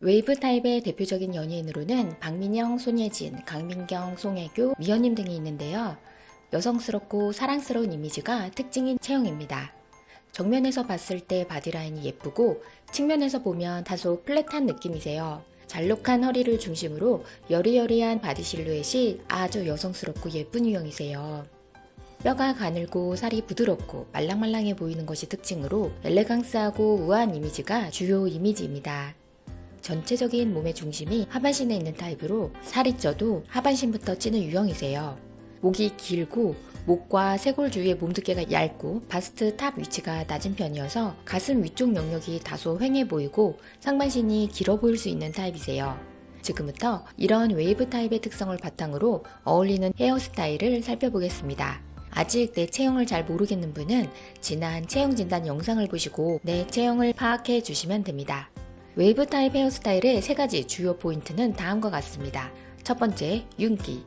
웨이브 타입의 대표적인 연예인으로는 박민영, 손예진, 강민경, 송혜교, 미연님 등이 있는데요. 여성스럽고 사랑스러운 이미지가 특징인 체형입니다. 정면에서 봤을 때 바디라인이 예쁘고 측면에서 보면 다소 플랫한 느낌이세요. 잘록한 허리를 중심으로 여리여리한 바디 실루엣이 아주 여성스럽고 예쁜 유형이세요. 뼈가 가늘고 살이 부드럽고 말랑말랑해 보이는 것이 특징으로 엘레강스하고 우아한 이미지가 주요 이미지입니다. 전체적인 몸의 중심이 하반신에 있는 타입으로 살이 쪄도 하반신부터 찌는 유형이세요. 목이 길고 목과 쇄골 주위의 몸두께가 얇고 바스트 탑 위치가 낮은 편이어서 가슴 위쪽 영역이 다소 휑해 보이고 상반신이 길어 보일 수 있는 타입이세요. 지금부터 이런 웨이브 타입의 특성을 바탕으로 어울리는 헤어스타일을 살펴보겠습니다. 아직 내 체형을 잘 모르겠는 분은 지난 체형 진단 영상을 보시고 내 체형을 파악해 주시면 됩니다. 웨이브 타입 헤어스타일의 3가지 주요 포인트는 다음과 같습니다. 첫 번째, 윤기.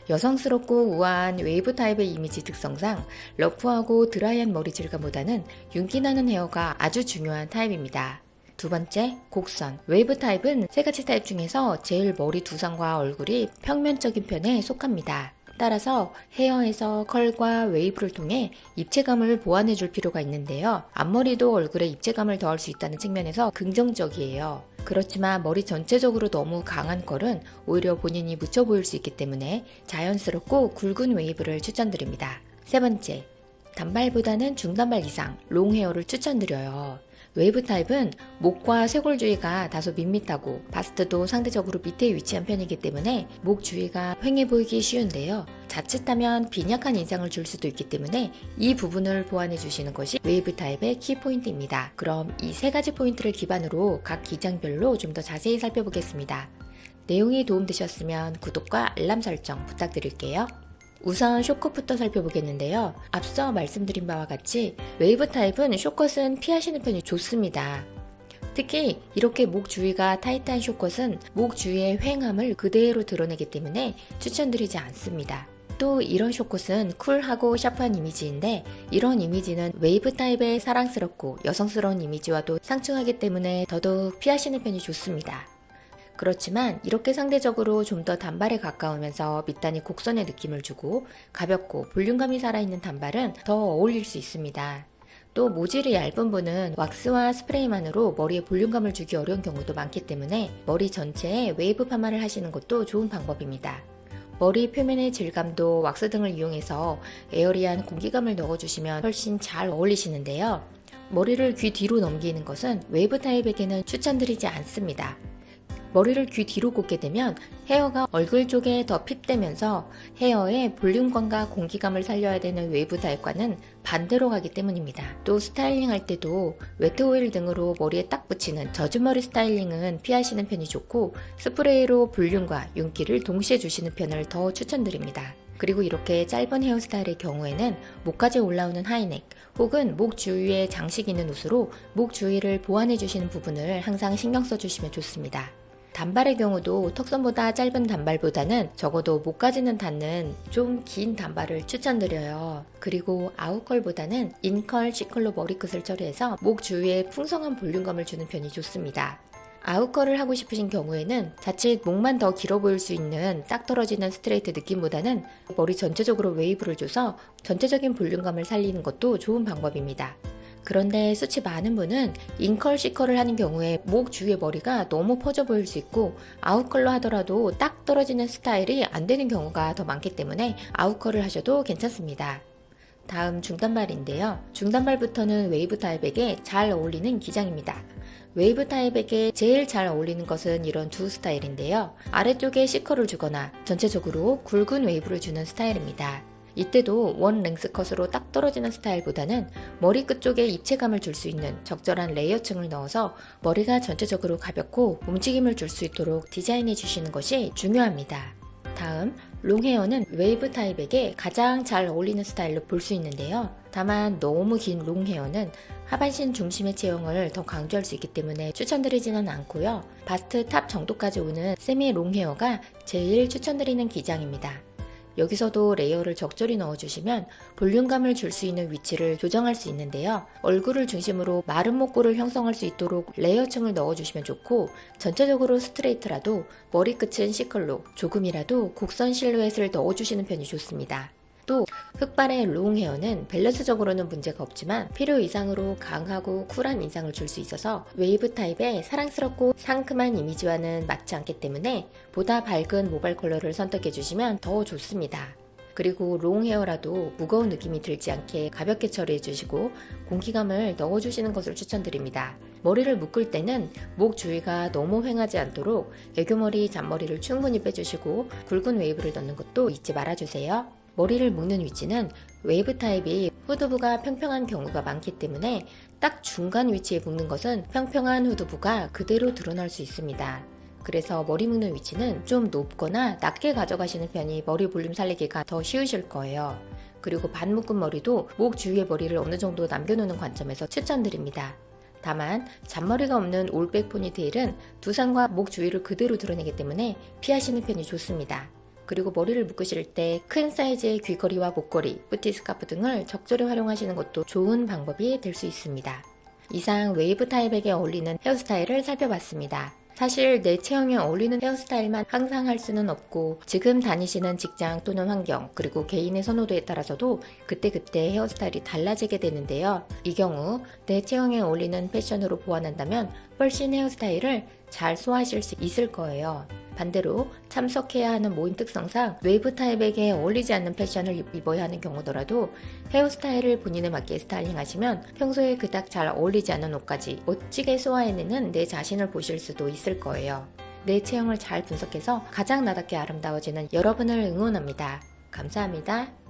여성스럽고 우아한 웨이브 타입의 이미지 특성상 러프하고 드라이한 머리 질감보다는 윤기나는 헤어가 아주 중요한 타입입니다. 두 번째, 곡선. 웨이브 타입은 3가지 타입 중에서 제일 머리 두상과 얼굴이 평면적인 편에 속합니다. 따라서 헤어에서 컬과 웨이브를 통해 입체감을 보완해 줄 필요가 있는데요. 앞머리도 얼굴에 입체감을 더할 수 있다는 측면에서 긍정적이에요. 그렇지만 머리 전체적으로 너무 강한 컬은 오히려 본인이 묻혀 보일 수 있기 때문에 자연스럽고 굵은 웨이브를 추천드립니다. 세 번째, 단발보다는 중단발 이상 롱 헤어를 추천드려요. 웨이브 타입은 목과 쇄골 주위가 다소 밋밋하고 바스트도 상대적으로 밑에 위치한 편이기 때문에 목 주위가 휑해 보이기 쉬운데요. 자칫하면 빈약한 인상을 줄 수도 있기 때문에 이 부분을 보완해 주시는 것이 웨이브 타입의 키포인트입니다. 그럼 이 3가지 포인트를 기반으로 각 기장별로 좀 더 자세히 살펴보겠습니다. 내용이 도움되셨으면 구독과 알람 설정 부탁드릴게요. 우선 숏컷부터 살펴보겠는데요. 앞서 말씀드린 바와 같이 웨이브 타입은 숏컷은 피하시는 편이 좋습니다. 특히 이렇게 목 주위가 타이트한 숏컷은 목 주위의 휑함을 그대로 드러내기 때문에 추천드리지 않습니다. 또 이런 숏컷은 쿨하고 샤프한 이미지인데 이런 이미지는 웨이브 타입의 사랑스럽고 여성스러운 이미지와도 상충하기 때문에 더더욱 피하시는 편이 좋습니다. 그렇지만 이렇게 상대적으로 좀 더 단발에 가까우면서 밑단이 곡선의 느낌을 주고 가볍고 볼륨감이 살아있는 단발은 더 어울릴 수 있습니다. 또 모질이 얇은 분은 왁스와 스프레이만으로 머리에 볼륨감을 주기 어려운 경우도 많기 때문에 머리 전체에 웨이브 파마를 하시는 것도 좋은 방법입니다. 머리 표면의 질감도 왁스 등을 이용해서 에어리한 공기감을 넣어주시면 훨씬 잘 어울리시는데요. 머리를 귀 뒤로 넘기는 것은 웨이브 타입에게는 추천드리지 않습니다. 머리를 귀 뒤로 꽂게 되면 헤어가 얼굴 쪽에 더 핏되면서 헤어의 볼륨감과 공기감을 살려야 되는 웨이브 타입과는 반대로 가기 때문입니다. 또 스타일링 할 때도 웨트 오일 등으로 머리에 딱 붙이는 젖은 머리 스타일링은 피하시는 편이 좋고 스프레이로 볼륨과 윤기를 동시에 주시는 편을 더 추천드립니다. 그리고 이렇게 짧은 헤어스타일의 경우에는 목까지 올라오는 하이넥 혹은 목 주위에 장식 있는 옷으로 목 주위를 보완해 주시는 부분을 항상 신경 써주시면 좋습니다. 단발의 경우도 턱선보다 짧은 단발보다는 적어도 목까지는 닿는 좀 긴 단발을 추천드려요. 그리고 아웃컬보다는 인컬, C컬로 머리끝을 처리해서 목 주위에 풍성한 볼륨감을 주는 편이 좋습니다. 아웃컬을 하고 싶으신 경우에는 자칫 목만 더 길어 보일 수 있는 딱 떨어지는 스트레이트 느낌보다는 머리 전체적으로 웨이브를 줘서 전체적인 볼륨감을 살리는 것도 좋은 방법입니다. 그런데 수치 많은 분은 인컬, C컬을 하는 경우에 목 주위의 머리가 너무 퍼져 보일 수 있고 아웃컬로 하더라도 딱 떨어지는 스타일이 안 되는 경우가 더 많기 때문에 아웃컬을 하셔도 괜찮습니다. 다음 중단발인데요. 중단발부터는 웨이브 타입에게 잘 어울리는 기장입니다. 웨이브 타입에게 제일 잘 어울리는 것은 이런 두 스타일인데요. 아래쪽에 C컬을 주거나 전체적으로 굵은 웨이브를 주는 스타일입니다. 이때도 원 랭스 컷으로 딱 떨어지는 스타일보다는 머리 끝쪽에 입체감을 줄 수 있는 적절한 레이어층을 넣어서 머리가 전체적으로 가볍고 움직임을 줄 수 있도록 디자인해 주시는 것이 중요합니다. 다음, 롱헤어는 웨이브 타입에게 가장 잘 어울리는 스타일로 볼 수 있는데요. 다만 너무 긴 롱헤어는 하반신 중심의 체형을 더 강조할 수 있기 때문에 추천드리지는 않고요. 바스트 탑 정도까지 오는 세미 롱헤어가 제일 추천드리는 기장입니다. 여기서도 레이어를 적절히 넣어주시면 볼륨감을 줄 수 있는 위치를 조정할 수 있는데요. 얼굴을 중심으로 마른 목골을 형성할 수 있도록 레이어층을 넣어주시면 좋고, 전체적으로 스트레이트라도 머리끝은 C컬로 조금이라도 곡선 실루엣을 넣어주시는 편이 좋습니다. 또 흑발의 롱 헤어는 밸런스적으로는 문제가 없지만 필요 이상으로 강하고 쿨한 인상을 줄 수 있어서 웨이브 타입의 사랑스럽고 상큼한 이미지와는 맞지 않기 때문에 보다 밝은 모발 컬러를 선택해 주시면 더 좋습니다. 그리고 롱 헤어라도 무거운 느낌이 들지 않게 가볍게 처리해 주시고 공기감을 넣어주시는 것을 추천드립니다. 머리를 묶을 때는 목 주위가 너무 휑하지 않도록 애교머리, 잔머리를 충분히 빼주시고 굵은 웨이브를 넣는 것도 잊지 말아주세요. 머리를 묶는 위치는 웨이브 타입이 후두부가 평평한 경우가 많기 때문에 딱 중간 위치에 묶는 것은 평평한 후두부가 그대로 드러날 수 있습니다. 그래서 머리 묶는 위치는 좀 높거나 낮게 가져가시는 편이 머리 볼륨 살리기가 더 쉬우실 거예요. 그리고 반 묶은 머리도 목 주위의 머리를 어느 정도 남겨놓는 관점에서 추천드립니다. 다만 잔머리가 없는 올백 포니테일은 두상과 목 주위를 그대로 드러내기 때문에 피하시는 편이 좋습니다. 그리고 머리를 묶으실 때 큰 사이즈의 귀걸이와 목걸이, 뿌티 스카프 등을 적절히 활용하시는 것도 좋은 방법이 될 수 있습니다. 이상 웨이브 타입에게 어울리는 헤어스타일을 살펴봤습니다. 사실 내 체형에 어울리는 헤어스타일만 항상 할 수는 없고 지금 다니시는 직장 또는 환경 그리고 개인의 선호도에 따라서도 그때그때 헤어스타일이 달라지게 되는데요. 이 경우 내 체형에 어울리는 패션으로 보완한다면 훨씬 헤어스타일을 잘 소화하실 수 있을 거예요. 반대로 참석해야 하는 모임 특성상 웨이브 타입에게 어울리지 않는 패션을 입어야 하는 경우더라도 헤어스타일을 본인에 맞게 스타일링 하시면 평소에 그닥 잘 어울리지 않는 옷까지 멋지게 소화해내는 내 자신을 보실 수도 있을 거예요. 내 체형을 잘 분석해서 가장 나답게 아름다워지는 여러분을 응원합니다. 감사합니다.